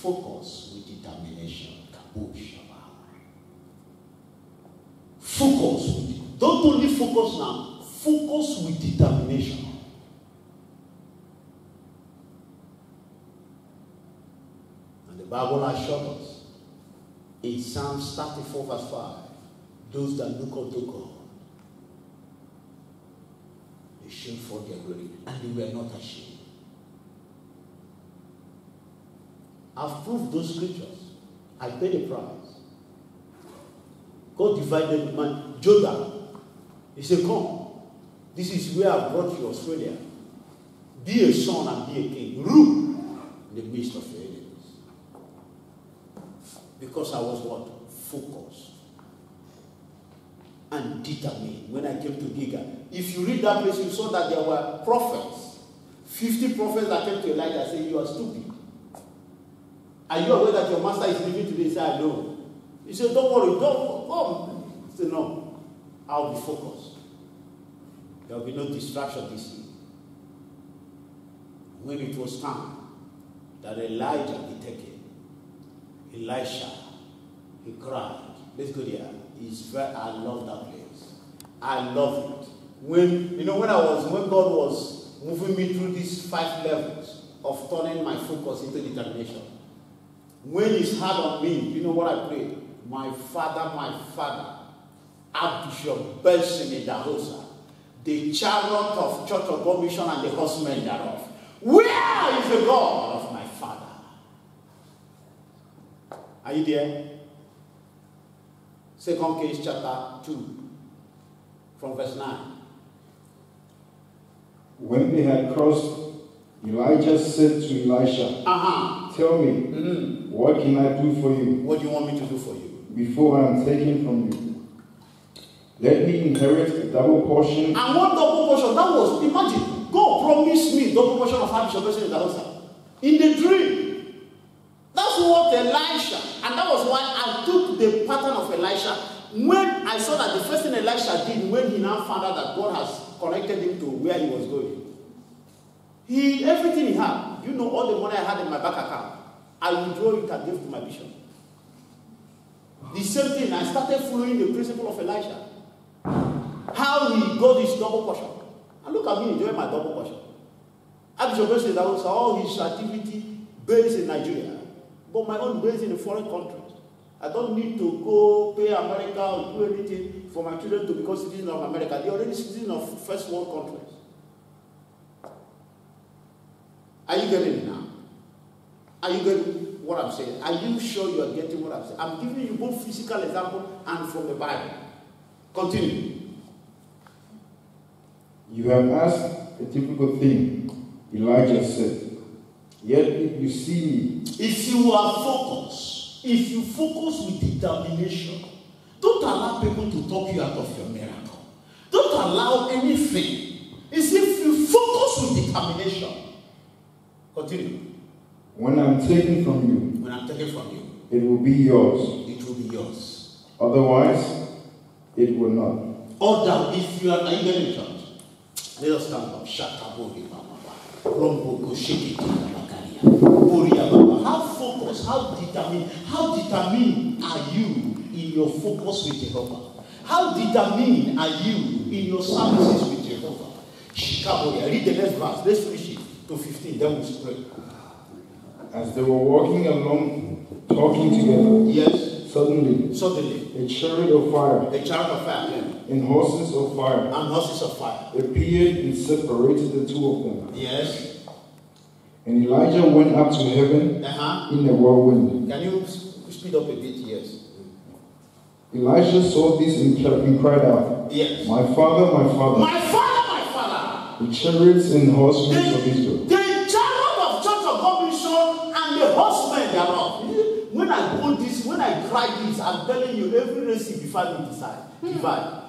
Focus with determination. Focus. Don't only focus now. Focus with determination. And the Bible assures us in Psalms 34 verse 5, those that look unto God, they shall for their glory, and they were not ashamed. I've proved those scriptures. I paid the price. God divided man. Jordan. He said, come. This is where I brought you, Australia. Be a son and be a king. Rule in the midst of your enemies. Because I was what? Focused. And determined. When I came to Gilgal. If you read that place, you saw that there were prophets. 50 prophets that came to Elijah and said, you are stupid. Are you aware that your master is living today? He said, I know. He said, don't worry, don't come. He said, no, I'll be focused. There will be no distraction this year. When it was time that Elijah be taken, Elisha, he cried. Let's go there. I love that place. I love it. When God was moving me through these 5 levels of turning my focus into determination, when it's hard on me, you know what I pray? My Father, Archbishop Belson Dahosa, the chariot of Church of God Mission and the horsemen thereof. Where is the God of my Father? Are you there? 2 Kings chapter 2, from verse 9. When they had crossed, Elijah said to Elisha, tell me, what can I do for you? What do you want me to do for you? Before I am taken from you. Let me inherit a double portion. And what double portion? That was, imagine, God promised me double portion of Archbishop Belson in the house. In the dream. That's what Elisha, and that was why I took the pattern of Elisha. When I saw that the first thing Elisha did, when he now found out that God has connected him to where he was going, everything he had, you know, all the money I had in my bank account, I withdrew it and gave to my bishop. The same thing, I started following the principle of Elisha. How he got his double portion. And look at me enjoying my double portion. Archbishop Belson that was all his activity based in Nigeria, but my own based in a foreign country. I don't need to go pay America or do anything for my children to become citizens of America. They're already citizens of first world countries. Are you getting it now? Are you getting what I'm saying? Are you sure you are getting what I'm saying? I'm giving you both physical example and from the Bible. Continue. You have asked a difficult thing, Elijah said. Yet if you see me, if you are focused, if you focus with determination, don't allow people to talk you out of your miracle. Don't allow anything. It's if you focus with determination. Continue. When I'm taken from you, when I'm taken from you, it will be yours. It will be yours. Otherwise, it will not. Or if you are you getting church? Let us stand up. How focused, how determined are you in your focus with Jehovah? How determined are you in your services with Jehovah? Read the next verse. Let's finish it to 15. Then we'll pray. As they were walking along, talking together, yes, suddenly, a chariot of fire, and horses of fire, appeared and separated the two of them. Yes. And Elijah went up to heaven in a whirlwind. Can you speed up a bit? Yes. Elisha saw this and cried out, yes, my father, my father. My father, my father. The chariots and horsemen of Israel. The chariot of Church of God Mission and the horsemen thereof. When I quote this, when I cry this, I'm telling you, every race is divide.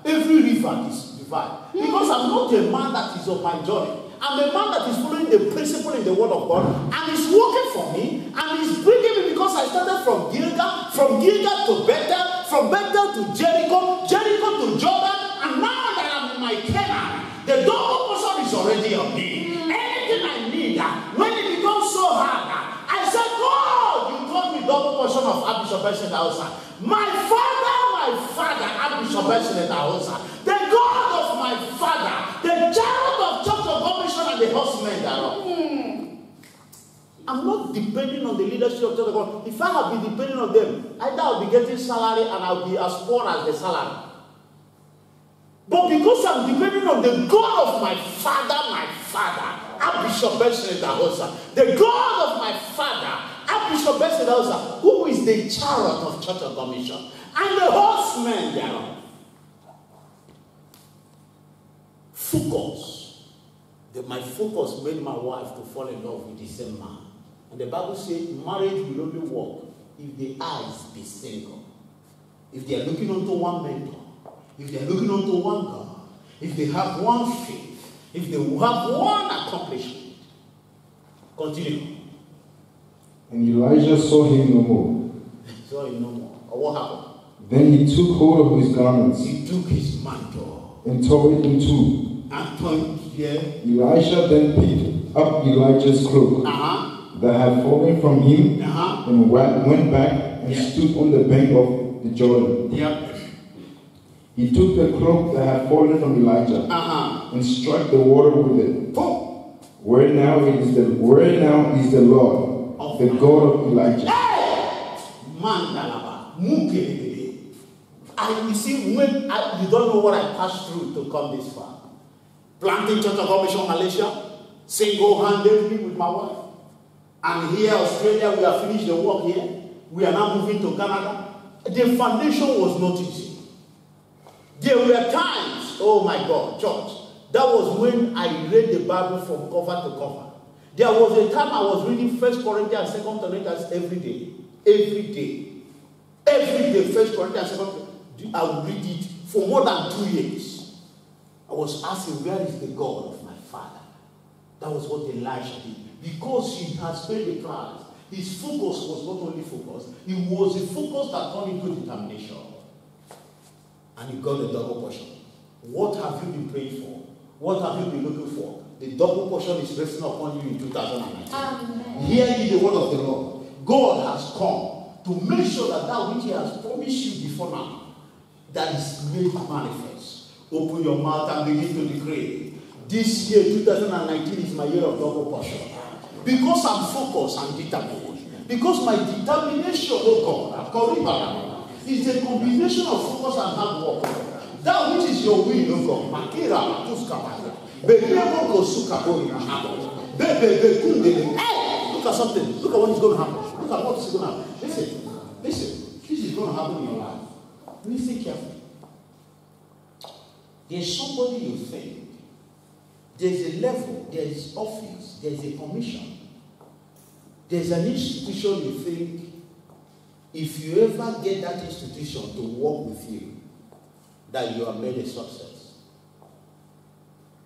Every river is divide. Because I'm not a man that is on my journey. I'm a man that is following the principle in the Word of God, and it's working for me, and it's bringing me because I started from Gilgal to Bethel, from Bethel to Jericho to Jordan, and now that I'm in my Canaan, the double portion is already on me. Anything I need, when it becomes so hard, I said, God, you of Archbishop Benson Dahosa. My father, Archbishop Benson Dahosa. The God of my father, the child of Church of God Mission and the horsemen thereof. I'm not depending on the leadership of Church of God. If I have been depending on them, either I'll be getting salary and I'll be as poor as the salary. But because I'm depending on the God of my father, Archbishop Benson Dahosa, the God of my father, Archbishop Benson Dahosa, who is the chariot of Church of God Mission, and the horsemen thereof. Focus. My focus made my wife to fall in love with the same man. And the Bible says marriage will only work if the eyes be single. If they are looking unto one mentor, if they are looking unto one God, if they have one faith, if they have one accomplishment. Continue. And Elijah saw him no more. Saw him no more. Or what happened? Then he took hold of his garments. He took his mantle. And tore it in two. And tore it, yeah. Elisha then picked up Elijah's cloak that had fallen from him and went back and stood on the bank of the Jordan. He took the cloak that had fallen from Elijah and struck the water with it. Where now is the Lord, the God of Elijah. You see, when you don't know what I passed through to come this far. Planting Church of God Mission Malaysia, single-handedly with my wife. And here, Australia, we have finished the work here. We are now moving to Canada. The foundation was not easy. There were times, oh my God, church, that was when I read the Bible from cover to cover. There was a time I was reading 1 Corinthians and 2 Corinthians every day. Every day. Every day, 1 Corinthians and 2 Corinthians. I would read it for more than 2 years. I was asking, where is the God of my father? That was what Elisha did. Because he has paid the price. His focus was not only focus, it was a focus that turned into determination. And he got the double portion. What have you been praying for? What have you been looking for? The double portion is resting upon you in 2019. Amen. Hear ye the word of the Lord. God has come to make sure that that which he has promised you before now, that is made manifest. Open your mouth and begin to decree. This year, 2019, is my year of double portion. Because I'm focused and determined. Because my determination, oh God, is a combination of focus and hard work. That which is your will, oh God. Hey, look at something. Look at what is going to happen. Look at what is going to happen. Listen. This is going to happen in your life. Listen carefully. There's somebody you think, there's a level, there's office, there's a commission, there's an institution you think, if you ever get that institution to work with you, that you have made a success.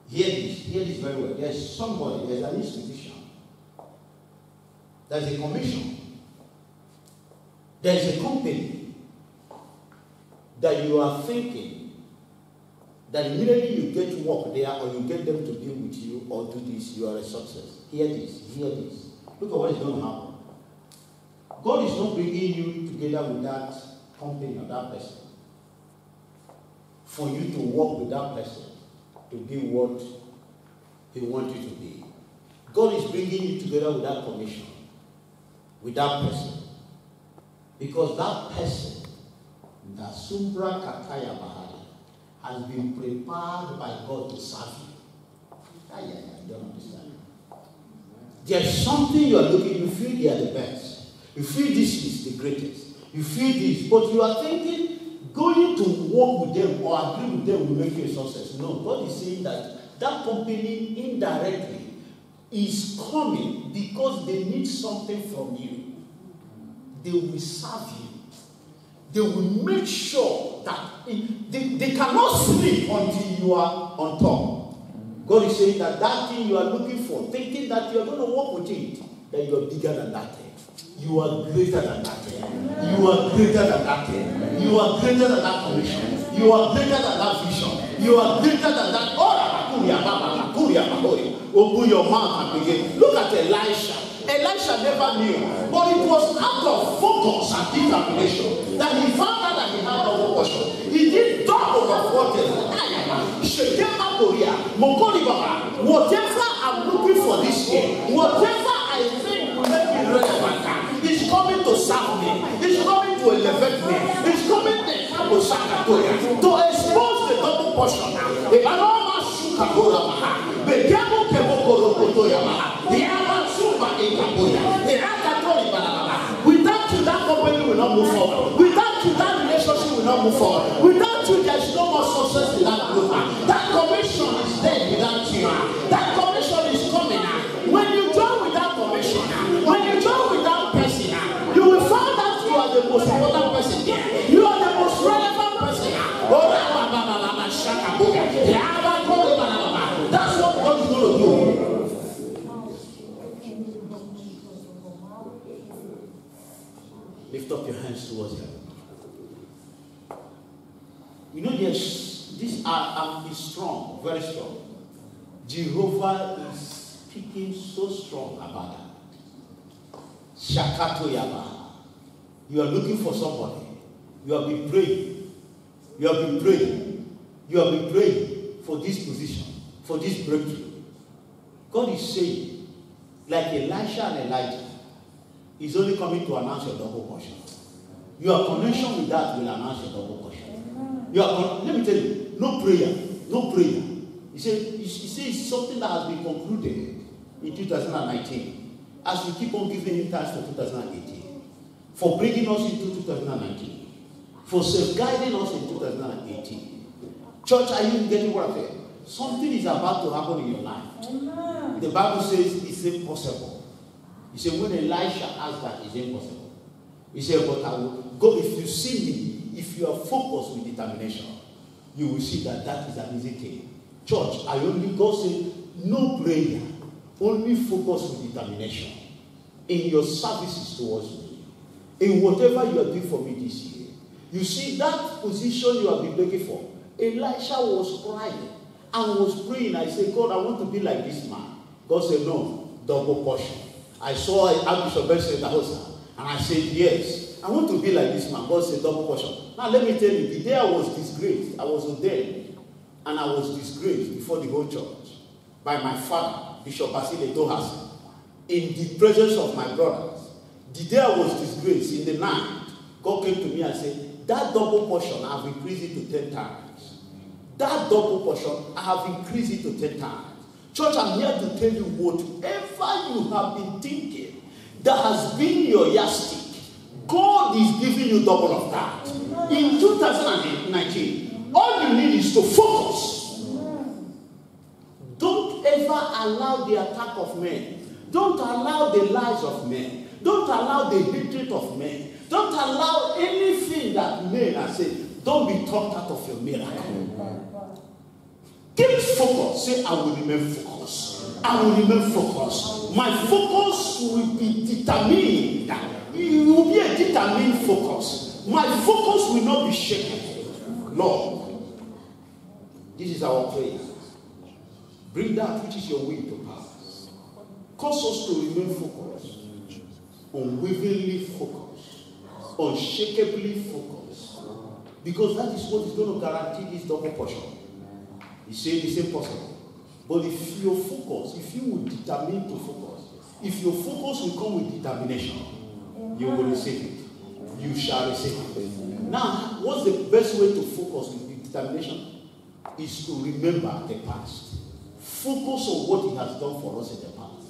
Hear this very well. There's somebody, there's an institution, there's a commission, there's a company that you are thinking, that immediately you get to work there or you get them to be with you or do this, you are a success. Hear this. Look at what is going to happen. God is not bringing you together with that company or that person for you to work with that person to be what he wants you to be. God is bringing you together with that commission, with that person. Because that person, the Sumbra Kataya Bahari, has been prepared by God to serve you. I don't understand. There's something you are looking, you feel they are the best. You feel this is the greatest. You feel this, but you are thinking going to work with them or agree with them will make you a success. No, God is saying that that company indirectly is coming because they need something from you. They will serve you. They will make sure that they cannot sleep until you are on top. God is saying that that thing you are looking for, thinking that you are going to work with it, that you are bigger than that thing. You are greater than that thing. You are greater than that thing. You are greater than that commission. You are greater than that vision. You are greater than that. Open your mouth and begin. Look at Elisha. Elisha never knew, but it was out of focus focus and determination that he found out that he had double portion. He did double of whatever. Whatever I'm looking for this year, whatever I think will make me relevant, is coming to serve me, is coming to elevate me, is coming to expose the double portion. Without you, that company will not move forward. Without you, that relationship will not move forward. Without you, there is no more success in that group. That commission is dead without you. That commission is coming. When you join with that commission, when you join with that person, you will find out you are the most important person there. You are the most relevant person. That's what God is going to do. Lift up your hands towards heaven. You know, this is strong, very strong. Jehovah is speaking so strong about that. Shakato Yaba. You are looking for somebody. You have been praying. You have been praying. You have been praying for this position, for this breakthrough. God is saying, like Elisha and Elijah, He's only coming to announce your double portion. Your connection with that will announce your double portion. Let me tell you, no prayer, no prayer. He says it's something that has been concluded in 2019. As we keep on giving Him thanks for 2018, for bringing us into 2019, for safeguarding us in 2018. Church, are you getting what I'm saying? Something is about to happen in your life. Amen. The Bible says it's impossible. He said, when Elisha asked that, it's impossible. He said, but I will go. If you see me, if you are focused with determination, you will see that that is an easy thing. Church, God said, no prayer, only focus with determination in your services towards me, in whatever you are doing for me this year. You see, that position you have been looking for, Elisha was crying and was praying. I said, God, I want to be like this man. God said, no, double portion. I saw Archbishop Benson Dahosa, and I said, yes, I want to be like this man. God said, double portion. Now, let me tell you, the day I was disgraced, I was ordained, and I was disgraced before the whole church by my father, Bishop Basile Tohasa, in the presence of my brothers. The day I was disgraced, in the night, God came to me and said, that double portion, I have increased it to 10 times. That double portion, I have increased it to 10 times. Church, I'm here to tell you, whatever you have been thinking that has been your yardstick, God is giving you double of that. In 2019, all you need is to focus. Don't ever allow the attack of men. Don't allow the lies of men. Don't allow the hatred of men. Don't allow anything that men are saying. Don't be talked out of your miracle. Keep focused. Say, I will remain focused. I will remain focused. My focus will be determined. It will be a determined focus. My focus will not be shaken. Lord, this is our prayer. Bring that which is your will to pass. Cause us to remain focused. Unwaveringly focused. Unshakably focused. Because that is what is going to guarantee this double portion. He said it's impossible. But if your focus, if you will determine to focus, if your focus will come with determination, you will receive it. You shall receive it. Now, what's the best way to focus with determination? Is to remember the past. Focus on what He has done for us in the past.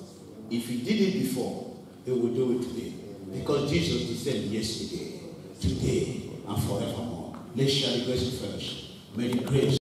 If He did it before, He will do it today. Because Jesus is the same yesterday, today, and forevermore. Let's share the grace of fellowship. May the grace